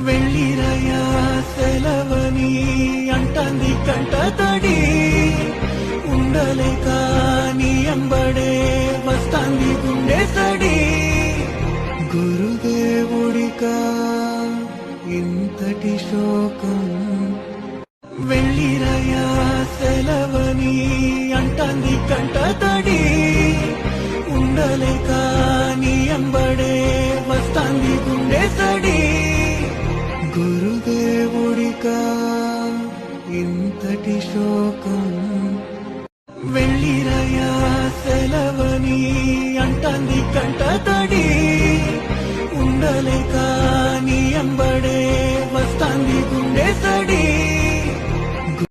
వెళ్ళిరయా సెలవని అంటాంది కంట తడి ఉండలేక నీ అంబడే వస్తాంది గుండె సడి గురుదేవుడికా ఇంతటి శోకం వెళ్ళిరయా సెలవని అంటాంది కంట తడి ఉండలేక నీ అంబడే వస్తాంది గుండె సడి గురుదేవుడికా ఇంతటి శోకం వెళ్ళిరయా సెలవని అంటాంది కంట తడి ఉండలేక నీ అంబడే వస్తాంది గుండె సడి